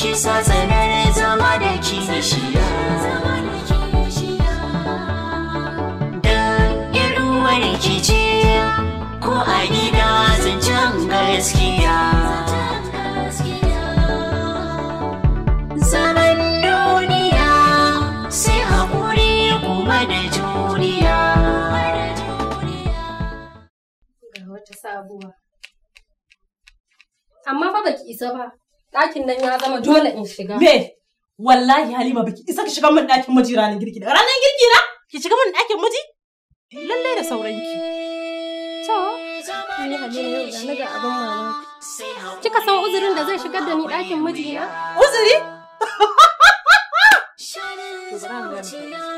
kisa tsanar zama da kishiya. Dan yar uwar kici ko a gida zancen gaskiya. Zaman duniya sai haƙuri kuma da juriya. Ga wata sabuwa. Amma fa baki isa ba. Ɗakin nan ya zama dole in shiga. Me? Wallahi Halima baki isa ki shiga min ɗakin miji ranar girki da ranar girki na? Ki shiga min ɗakin miji? Lallai da sauranki. To, ni Halima yau da naga abin mamaki. Kika san uzurin da zai shigar da ni ɗakin miji na? Uzuri?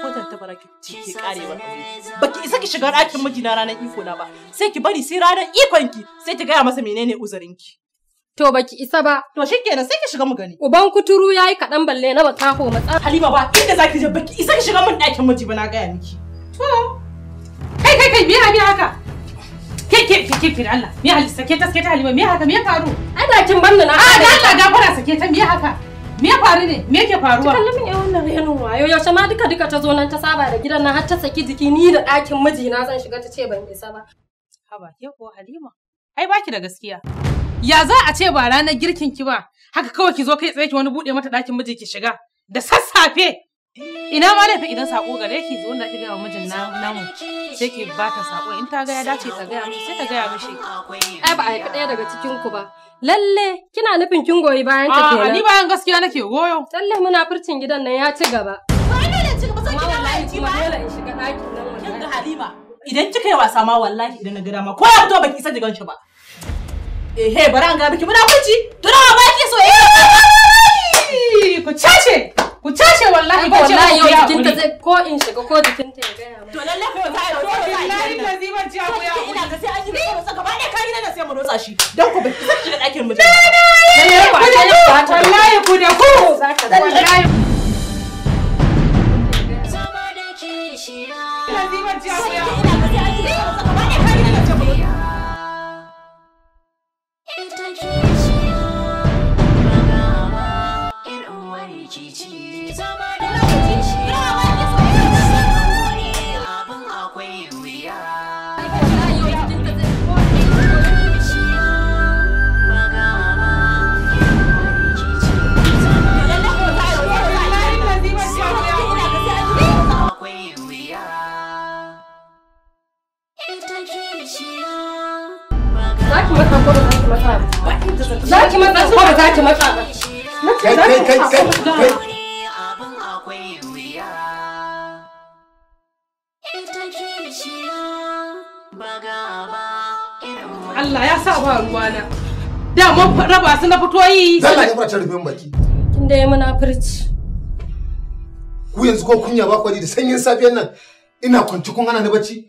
Ko tantabara ki karewa aure. Baki isa ki shiga ɗakin miji na ranar iko na ba. Sai ki bari sai ranar ikon ki sai ki gaya masa menene uzurinki. To baki isa ba. To shikenan sai ki shiga mu gani. Uban kuturu yayi kaɗan balle na makaho matsa. Halima ba inda zaki je baki isa ki shiga min ɗakin miji ba na gaya miki. To. Kai me haka? Ke Allah. Me hali sake ta Halima me haka me ya faru? Ai da kin banna na. Da Allah gafara sake ta me haka? Me ya faru ne? Me yake faruwa? Kallon min wannan renin wayo yaushe ma duka ta zo nan ta saba da gidan nan har ta saki jiki ni da ɗakin miji na zan shiga ta ce ban isa ba. Haba ke ko Halima? Ai baki da gaskiya. Ya za a ce ba ranar girkin ki ba, haka kawai ki zo kai tsaye ki wani buɗe mata ɗakin miji ki shiga da sassafe. Ina ma laifin idan sako gare ki zo wanda ake gaya wa mijin namu sai ki ba ta sako in ta ga ya dace ta gaya mishi sai ta gaya mishi. Ai ba a yi ɗaya daga cikin ku ba. Lalle kina nufin kin goyi bayan ta kenan. Ni bayan gaskiya nake goyo. Lalle munafurcin gidan nan ya ci gaba. Ba ina da ci gaba sai Amma wallahi kuma dole in shiga ɗakin nan wallahi. Kin ga Halima idan kika yi wasa ma wallahi idan na ga dama ko ya fito baki isa jigan shi ba. Ehe bari an ga miki munafurci turawa ba ki so ku cashe wallahi ba ce wallahi yau jikin ta zai ko in shiga ko jikin ta ya gaya to lalle ko za a wallahi laziman ci abu ya ina ga sai an yi masa gaba ɗaya kai da sai mu rotsa shi dan ku baki isa shiga ɗakin mu wallahi ku da ku wallahi laziman ci abu ya ina ga sai an yi masa gaba ɗaya kai da sai mu rotsa Zaki matsa ko ba zaki matsa ba. Kai. Allah ya sa ba ruwana. Da mun raba su na fito yi. Zalla ya fara rufin baki. Kin da yi munafurci. Ku yanzu ko kunya ba kwari da sanyin safiyar nan ina kwanci kun hana ni bacci.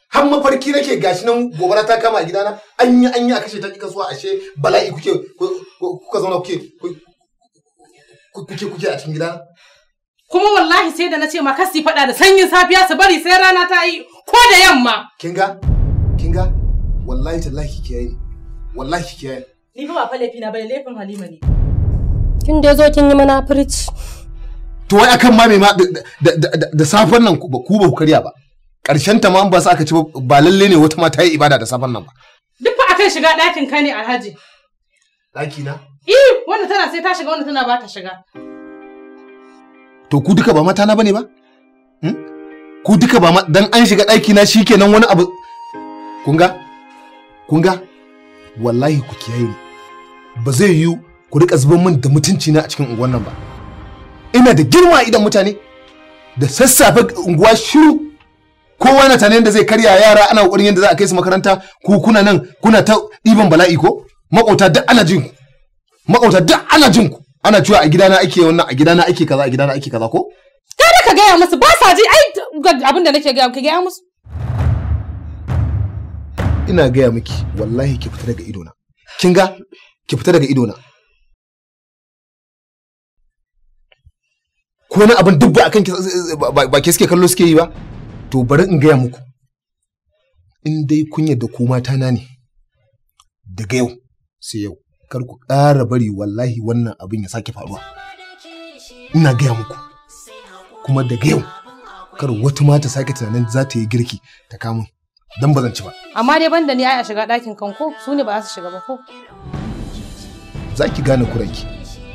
Har mafarki nake gashi nan gobara ta kama a gidana an yi a kashe ta kika so ashe bala'i kuka zauna kuke a cikin gidana. Kuma wallahi sai da na ce ma kasi faɗa da sanyin safiya su bari sai rana ta yi ko da yamma. Kinga wallahi tallahi kiyaye ni wallahi kiyaye. Ni fa ba fa laifi na bane laifin Halima ne. Kin da zo kin yi munafurci. To wai akan ma me ma da safan nan ku ba ku karya ba. Ƙarshen ta ma ba sa aka ci ba lalle ne wata ma ta yi ibada da safan nan ba. Duk fa akan shiga ɗakin ka ne Alhaji. Ɗaki na? Wanda tana sai ta shiga wanda tana ba ta shiga. To ku duka ba mata na bane ba? Ku duka ba dan an shiga ɗaki na shikenan wani abu. Kun ga? Wallahi ku kiyaye ni. Ba zai yiwu ku rika zuban min da mutunci na a cikin unguwan nan ba. Ina da girma idan mutane da sassafe unguwa shiru. Kowa na tanen da zai karya yara ana kokarin yadda za a kai su makaranta ku kuna nan kuna ta ɗiban bala'i ko makauta duk ana jin ku ana cewa a gidana ake wannan a gidana ake kaza ko kada ka gaya musu ba sa ji ai abin da nake gaya ka gaya musu ina gaya miki wallahi ki fita daga idona kin ga ki fita daga idona ko na abin dubba akan ki ba ke suke kallo suke yi ba to bari in gaya muku in dai kun yadda ku mata na ne daga yau sai yau kar ku ƙara bari wallahi wannan abin ya sake faruwa. Ina gaya muku kuma daga yau kar wata mata sake tunanin za ta yi girki ta kamun dan ba zan ci ba. Amma dai banda ni ai a shiga ɗakin kan ko su ne ba za su shiga ba ko? Za ki gane kuranki.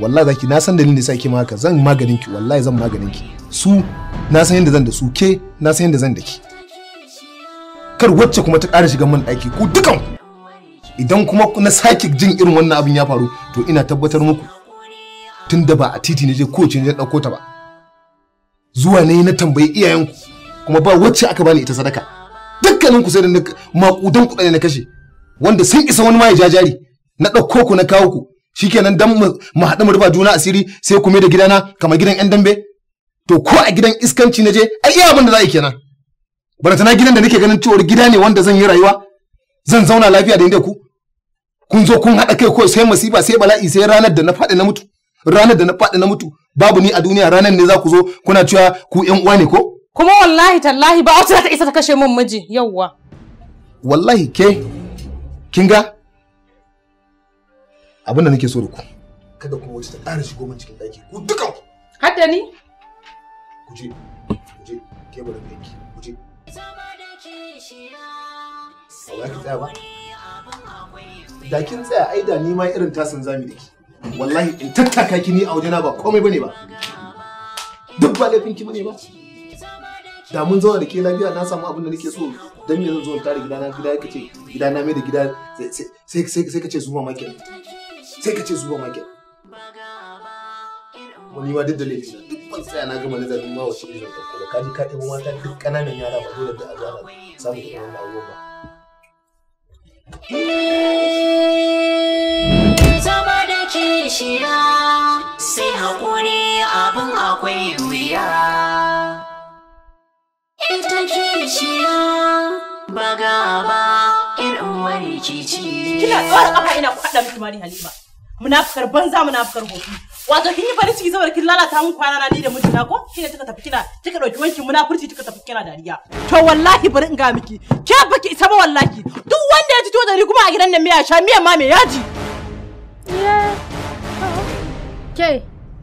Wallahi zaki na san dalilin da yasa ke ma haka zan maganin ki wallahi zan maganin ki. Su na san yadda zan da su ke na san yadda zan da ki. Kar wacce kuma ta ƙara shiga min ɗaki ku dukan idan kuma na sake jin irin wannan abin ya faru to ina tabbatar muku tunda ba a titi ne je ko ce ne ɗauko ta ba. Zuwa ne na tambayi iyayenku kuma ba wacce aka bani ita sadaka. Dukkanin ku sai da maƙudan kuɗaɗe na kashe wanda sun isa wani ma ya jajari na ɗauko ku na kawo ku shikenan dan mu haɗu mu rufa juna asiri sai ku mai da gidana kamar gidan ƴan dambe to ko a gidan iskanci na je ai iya abin da za a yi kenan. Barantana gidan da nake ganin cewar gida ne wanda zan yi rayuwa zan zauna lafiya da inda ku kun zo kun haɗa kai ko sai masifa sai bala'i sai ranar da na faɗi na mutu ranar da na faɗi na mutu babu ni a duniya ranar ne za ku zo kuna cewa ku ƴan uwa ne ko kuma wallahi tallahi ba wata ta isa ta kashe min miji yauwa wallahi ke kin ga abin da nake so da ku kada kuma wata ta ƙara shigo min cikin ɗaki ku dukan har da ni ku je ke bari kanki ku je ba ki tsaya ba da kin tsaya ai da ni ma irin tasin zami da ki wallahi in tattaka ki ni a wajena ba komai bane ba duk ba laifin ki bane ba da mun zauna da ke lafiya na samu abin da nake so dan me zan zo in tare gidana gida kace gidana mai da gida sai kace zuwa market sai kace zuwa market wani ma duk da laifin duk ban tsaya na gama nazarin ma wace irin ka da kaji ka ɗebo mata duk ƙananan yara ba dole da a zuwa samu da wannan abubuwa ba zama da kishiya sai haƙuri abin akwai wuya ita kishiya ba gaba irin wani kici kina tsawon kafa ina kwaɗa miki mari Halima munafukar banza munafukar hofi wato kin yi farin ciki saboda kin lalata mun kwana na ni da mijina ko shine kika tafi kika dauki wankin munafurci kika tafi kina dariya to wallahi bari in ga miki ke baki isa ba wallahi duk wanda ya ci to dari kuma a gidan nan miya sha miyan ma me yaji ke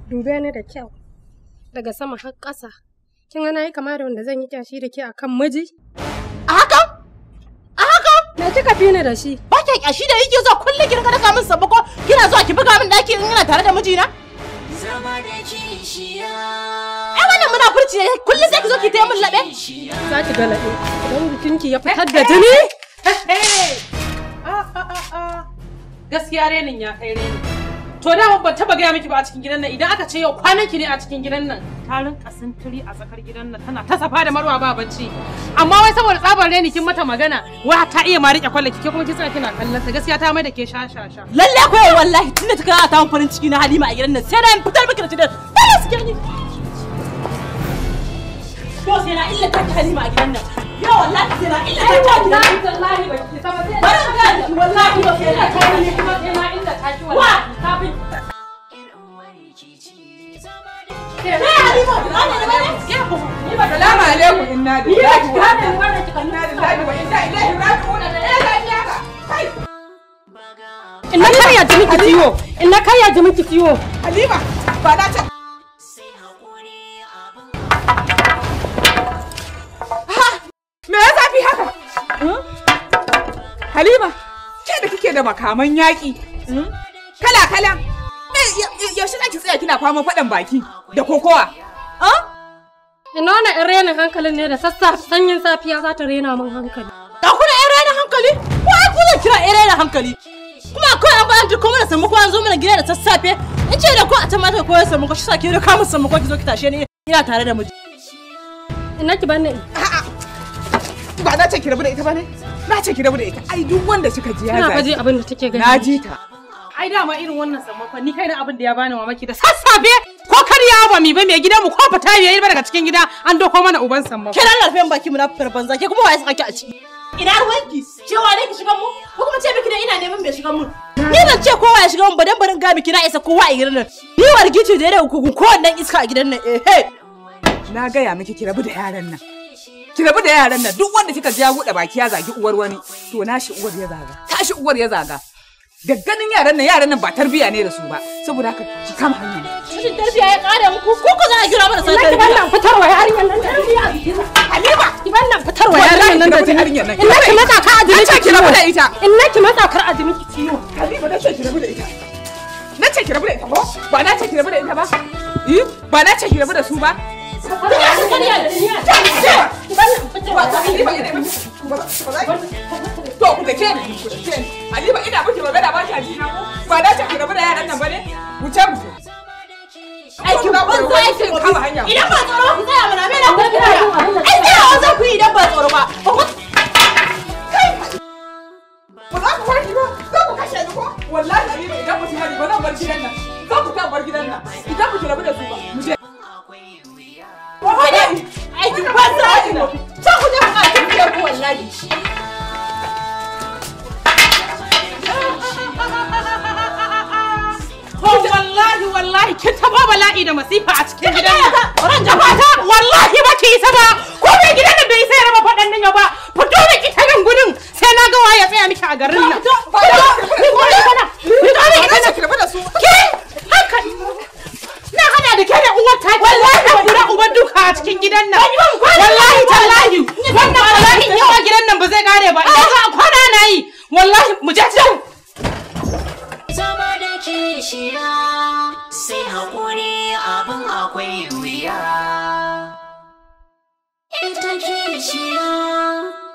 dube ni da kyau daga sama har ƙasa kin ga nayi kama da wanda zan yi kyashi da ke akan miji a haka me kika fi ni da shi ba ki kyashi da yake zuwa kullum kin daka min sabba ko kina zuwa ki buga min daki in ina tare da mijina zama da kishiya ai wannan munafurci ne kullum sai ki zo ki taya min labe za ki ga labe idan bikinki ya fitar da jini gaskiya renin ya kai renin to da ban taba gaya miki ba a cikin gidan nan idan aka ce yau kwanan ki ne a cikin gidan nan ta rinka sintiri a tsakar gidan nan tana ta safa da marwa ba bacci amma wai saboda tsabar reni kin mata magana wai ta iya ma rike kwalla kike kuma kin tsaya kina kallon ta gaskiya ta mai da ke sha lalle ko wallahi tunda ta kana ta farin ciki na Halima a gidan nan sai na fitar miki da tidan dole su kirni to sai na illa ta Halima a gidan nan yo wallahi sai na illa ta gidan nan wallahi ba ki saba sai bari ga wallahi ba sai na ta ni kuma sai ma inda ta ki wallahi kafin Salamu alaikum inna lillahi wa inna ilaihi raji'un. Inna karya ji miki ciwo. Inna karya ji miki ciwo. Halima ba na ta me ya zafi haka? Halima ke da kike da makaman yaƙi kala-kala yaushe zaki tsaya kina fama faɗan baki da kokowa? Ina wani in renin hankalin ne da sanyin safiya za ta rena min hankali. Da kuna in renin hankali? Ko ai ku zan kira in renin hankali? Kuma akwai an bayan duk kuma da sammako an zo mana gida da sassafe. In ce da ko a can mata koyar sammako shi sa ki da kamun sammako ki zo ki tashe ni ina tare da miji. Ina ki bani. A'a. Ba na ce ki rabu da ita ba ne? Na ce ki rabu da ita. Ai duk wanda kika ji ya Ina faji abin da take gani. Na ji ta. ai dama irin wannan sammakon ni kai na abin da ya bani mamaki da sassafe ko karya ba mi ba mai gidan mu ko fita bai yi ba daga cikin gida an doko mana uban sammako kira lafiyan baki munafukar banza ke kuma waye saka ki a ciki ina ruwanki cewa ne ki shigan mu ko kuma ce miki da ina neman mai shigan mu ni ban ce kowa ya shigan mu ba dan barin ga miki na isa kowa a gidan nan ni wargici da ku ko wannan iska a gidan nan na gaya miki ki rabu da yaran nan ki rabu da yaran nan duk wanda kika ji ya bude baki ya zagi uwar wani to nashi uwar ya zaga tashi uwar ya zaga Da ganin yaran nan ba tarbiya ne da su ba. Saboda haka ki kama hanya. Rashin tarbiya ya kare muku ko ku za a kira mana sai tarbiya. Ki bannan fitarwa yarinyar nan tarbiya. Halima, Ki bannan fitarwa yarinyar nan da jini. Inna ki matsa ka azumi ki rabu da ita. Inna ki matsa kar azumi ki ciwo. Halima na ce ki rabu da ita. Na ce ki rabu da ita ba? Ba na ce ki rabu da ita ba? Ba na ce ki rabu da su ba? To ku da ke ni, Halima ina miki magana ba ki jina ko? Ba na ce ki rabu da yaran nan bane? Wuce. Aiki ba ban sai ki kama hanya. Idan ba tsoro ku tsaya mana me na ku kira. Ai sai wa zan ku idan ba tsoro ba. Ba za ku farki ba, za ku kashe ni ko? Wallahi Halima idan ba su hari ba zan bar gidan nan. Za ku ta bar gidan nan. Idan ku rabu da su ba, mu je. Aiki ba sai ku. Sai ku je ku ka ku wallahi. Wallahi kin taba bala'i da masifa a cikin gidan nan. Ran jama'a wallahi ba ki isa ba. Ko bai gidan nan bai sai raba fadan nan ya ba. Fito da ki ta nan gudun sai na ga waye tsaya miki a garin nan. Na hana da ke da uwar ta wallahi da kura uban duka a cikin gidan nan. Wallahi tallahi wannan bala'in yawa gidan nan ba zai kare ba. Idan za a kwana na yi wallahi mu je can. Zama da kishiya sai haƙuri abin akwai wuya. Ita kishiya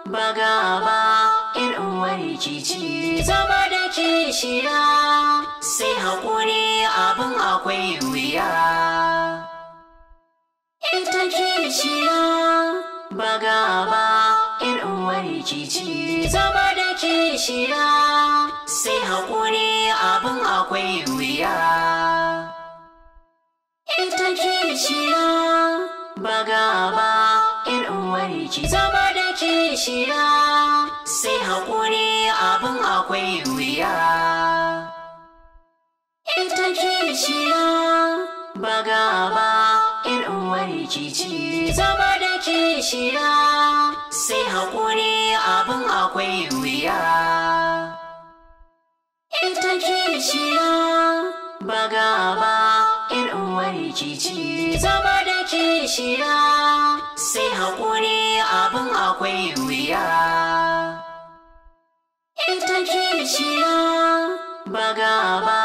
ba gaba in uwar kici. Zama da kishiya sai haƙuri abin akwai wuya. Ita kishiya ba gaba in uwar kici. Zama da kishiya sai haƙuri abin akwai wuya. Ita kishiya ba gaba in uwar ki. Zama da kishiya sai haƙuri abin akwai wuya. Ita kishiya ba gaba in uwar ki ci. Zama da kishiya sai haƙuri abin akwai wuya. Ita kishiya ba gaba in uwar kici. Zama da kishiya sai haƙuri abin akwai wuya. Ita kishiya ba gaba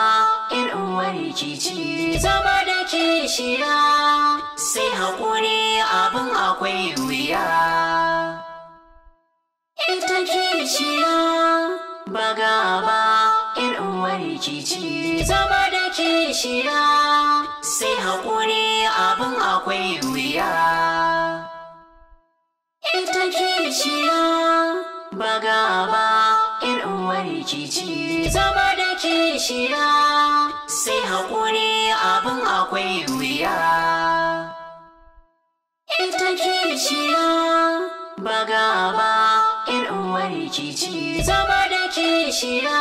in uwar kici. Zama da kishiya sai haƙuri abin akwai wuya. Ita kishiya ba gaba in uwar kici. Zama da kishiya sai haƙuri abin akwai wuya. Ita kishiya ba gaba in uwar kici. Zama da kishiya sai haƙuri abin akwai wuya. Ita kishiya ba gaba in uwar kici. Zama da kishiya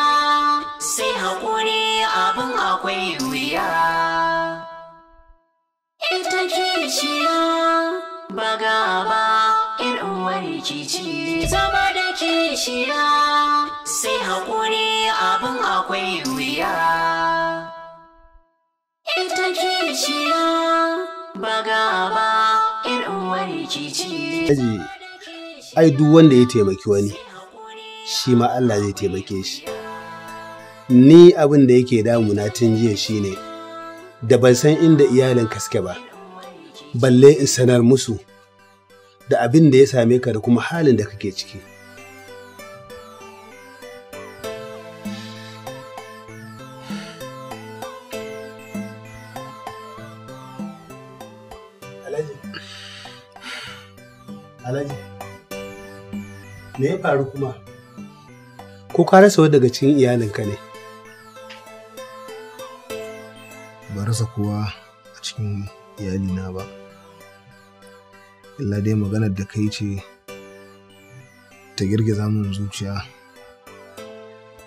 sai haƙuri abin akwai wuya. Ita kishiya ba gaba in uwar kici. Zama da kishiya sai haƙuri abin akwai wuya. Ita kishiya ba gaba in uwar kici. Ai duk wanda ya taimaki wani shi ma Allah zai taimake shi. Ni abin da yake damuna tun jiya shine da ban san inda iyalin kaske ba, balle in sanar musu da abin da ya same ka da kuma halin da kake ciki. Alhaji, me ya faru kuma? Ko ka rasa wani daga cikin iyalinka ne? Ba rasa kowa a cikin iyalina ba. Illa dai maganar da kai ce ta girgiza min zuciya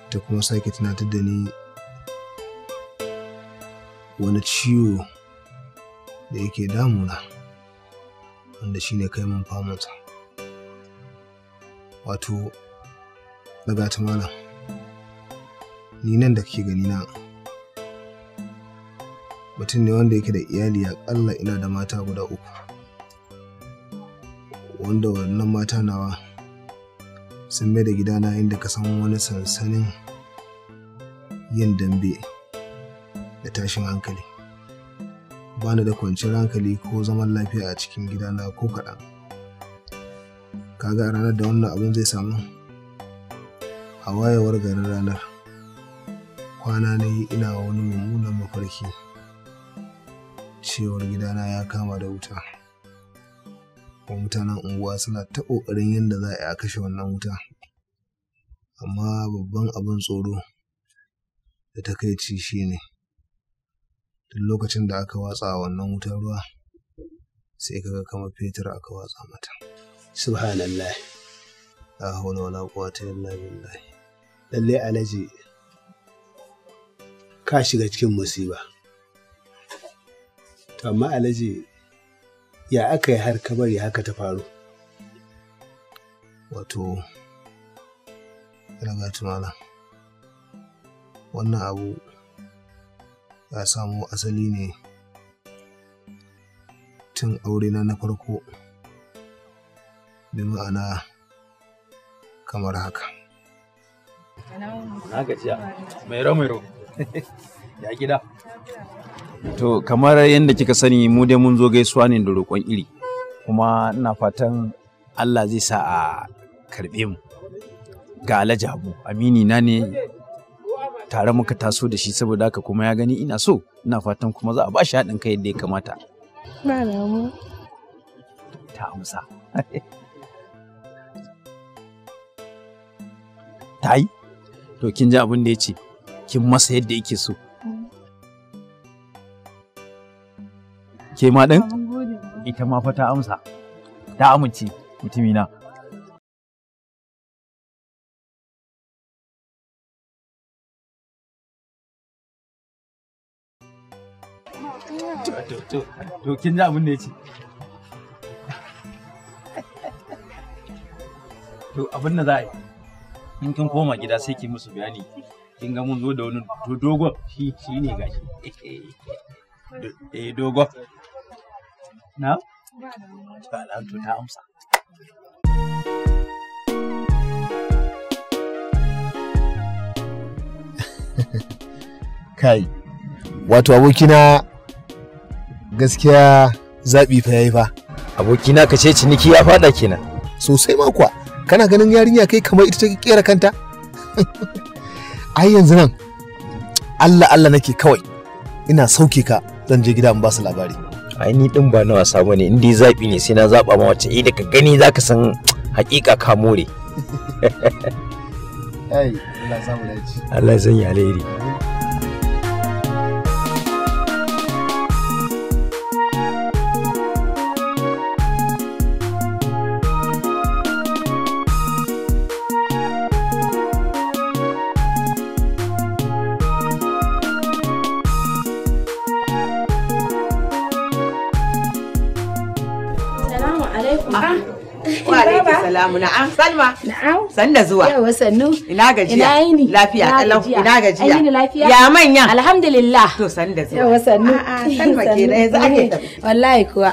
ta kuma sake tunatar da ni wani ciwo da yake damuna, wanda shine kai min famansa. Wato daga ta malam, ni nan da kake gani na mutum ne wanda yake da iyali aƙalla ina da mata guda 3 wanda wannan mata nawa sun mai da gidana inda ka san wani sansanin yin dambe da tashin hankali. Ba ni da kwanciyar hankali ko zaman lafiya a cikin gidana ko kaɗan. Kaga a ranar da wannan abin zai samu, a wayewar garin ranar kwana na yi ina wani mummunan mafarki cewar gidana ya kama da wuta. Kuma mutanen unguwa suna ta ƙoƙarin yadda za a kashe wannan wuta. Amma babban abin tsoro da takaici shine duk lokacin da aka watsa wannan wutar ruwa sai kaga kamar fetur aka watsa mata. Subhanallah. La hawla wala quwwata illa billah. Lalle Alhaji ka shiga cikin musiba. To amma Alhaji ya aka yi har ka bari haka ta faru? Wato raga tumala wannan abu ya samo asali ne tun aure na farko, bi ma'ana kamar haka. Na gajiya mai ro ya gida. To kamar yadda kika sani mu dai mun zo gaisuwa ne da roƙon iri, kuma ina fatan Allah zai sa a karɓe mu. Ga Alhaji Habu amini na ne, tare muka taso da shi, saboda haka kuma ya gani ina so, ina fatan kuma za a ba shi haɗin kai yadda ya kamata. Ba damu. Ta amsa. Ta yi? To kin ji abin da ya ce, kin masa yadda yake so. Ke ma ɗin? Ita ma fa ta amsa. Ta amince mutumina. To kin ji abin da ya ce. To abin da za a yi, in kin koma gida sai ki musu bayani. Kin ga mun zo da wani dogon shi ne gashi. Dogon. Na? Ba da to ta amsa. Kai, wato abokina gaskiya zaɓi fa yayi fa. Abokina ka ce ciniki ya fada kenan. Sosai ma kuwa, kana ganin yarinya kai kamar ita take kera kanta? Ai yanzu nan Allah nake kawai ina sauke ka zan je gida in ba su labari. Ai ni din ba na wasa bane, in dai zaɓi ne sai na zaɓa ma wacce da ka gani zaka san hakika ka more. Ai Allah samu dace. Allah ya sanya alheri. Wa alaikum salamu. Na'am Salma. Na'am. San da zuwa. Yawa sannu. Ina gajiya. Ina yini. Lafiya kalau. Ina gajiya. Ai ni lafiya. Ya manya. Alhamdulillah. To san da zuwa. Yawa sannu. Salma kenan yanzu ake tafi. Wallahi kuwa.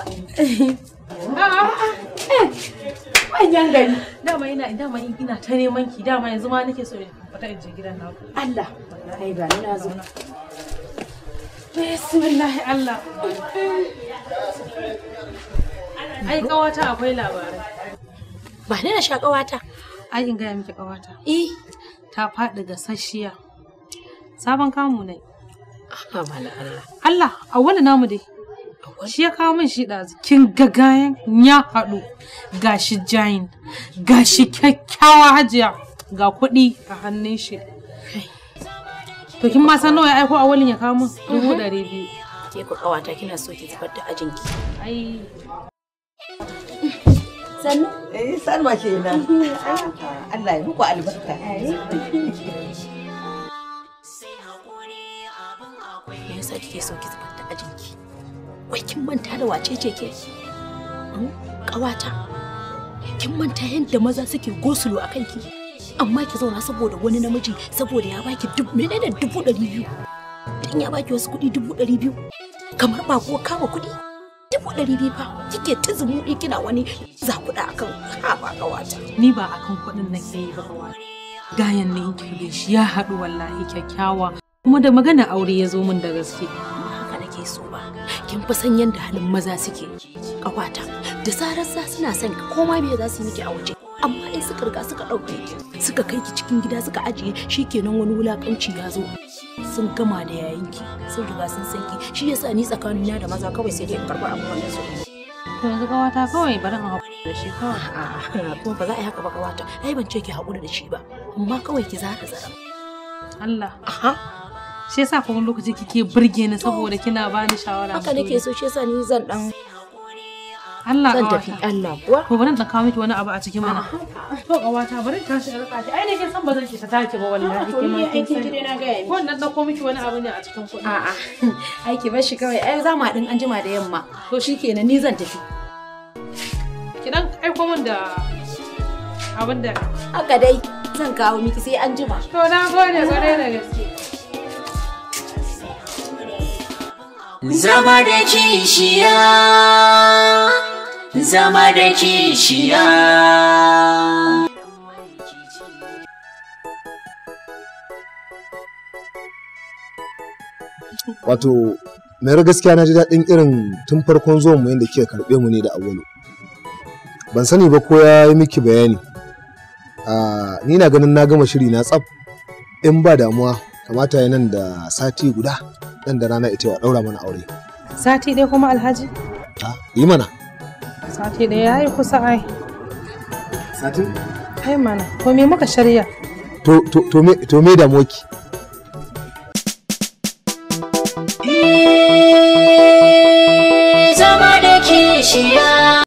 Manyan gari. Dama ina ta neman ki, dama yanzu ma nake so in fita in je gidan naku. Allah. Ai ga ni na zo. Bismillah Allah. Ai kawata akwai labarai. Ba ni na sha kawata. Ai in gaya miki kawata. Eh. Ta faɗi gasasshiya. Sabon kamu ne. Ah mala Allah. Allah, awwala namu dai. Shi ya kawo min shi ɗazu. Kin ga gayan ya haɗu. Gashi jayin. Gashi kyakkyawa hajiya. Ga kuɗi a hannun shi. To kin ma san nawa ya aiko awwalin ya kawo min? 200. Ke ku kawata kina so ki zubar da ajinki. Ai. Sannu? Salma kenan. Allah ya muku albarka. Me yasa kike so ki zubar da ajinki? Wai kin manta da wace ce ke? Kawata. Kin manta yadda maza suke gosulo akan ki? amma ki zauna saboda wani namiji saboda ya baki menene 200,000 dan ya baki wasu kuɗi 200,000 kamar ba ko kama kuɗi 200,000 fa kike ta zumuɗi kina wani zakuɗa akan ba kawata. Ni ba akan kuɗin nake yi ba kawata. Gayan ne in shi ya haɗu wallahi kyakkyawa kuma da magana aure ya zo min da gaske. Haka nake so ba. Kin fi san yanda halin maza suke kawata. Da zarar suna son ka koma me za su yi miki a waje. Amma in suka riga suka ɗauke ki suka kai ki cikin gida suka ajiye shikenan wani wulakanci ya zo. Sun gama da yayinki sun riga sun san ki shi yasa ni tsakanina da maza kawai sai dai in karɓi abubuwan da su. To yanzu kawata kawai bari in haƙura da shi kawai. Kuma ba za a yi haka ba kawata. Ai ban ce ki haƙura da shi ba. Amma kawai ki zara zara. Allah. Aha. Shi yasa kuma lokaci kike burge ni saboda kina bani shawara. Haka nake so shi yasa ni zan dan Allah zan tafi Allah kuwa. Ko bari dan kawo miki wani abu a cikin mana. To kawata bari ta shi raka ki. Ai ne kin san ba zan ki ta take ba wallahi. To ni aikin ki dai na ga yayi. Ko dan dauko miki wani abu ne a cikin kuɗi. A'a. Ai ki bar shi kawai. Ai za mu haɗin an jima da yamma. To shikenan ni zan tafi. Ki dan aiko min da abin da haka dai zan kawo miki sai an jima. To na gode gode da gaske. Zama da kishiya, zama da kishiya. Wato, mai gaskiya na ji daɗin irin tun farkon zuwan mu yadda kika karɓe mu ne da Awwalu. Ban sani ba ko ya yi miki bayani. Ni na ganin na gama shiri na tsaf. In ba damuwa, kamata ya nan da sati guda dan da rana ita wa ɗaura mana aure. Sati ɗaya kuma Alhaji? Yi mana. Sati ɗaya ya yi kusa ai. Sati? Ai mana, to me muka shirya? To me damuwa ki? Zama da kishiya.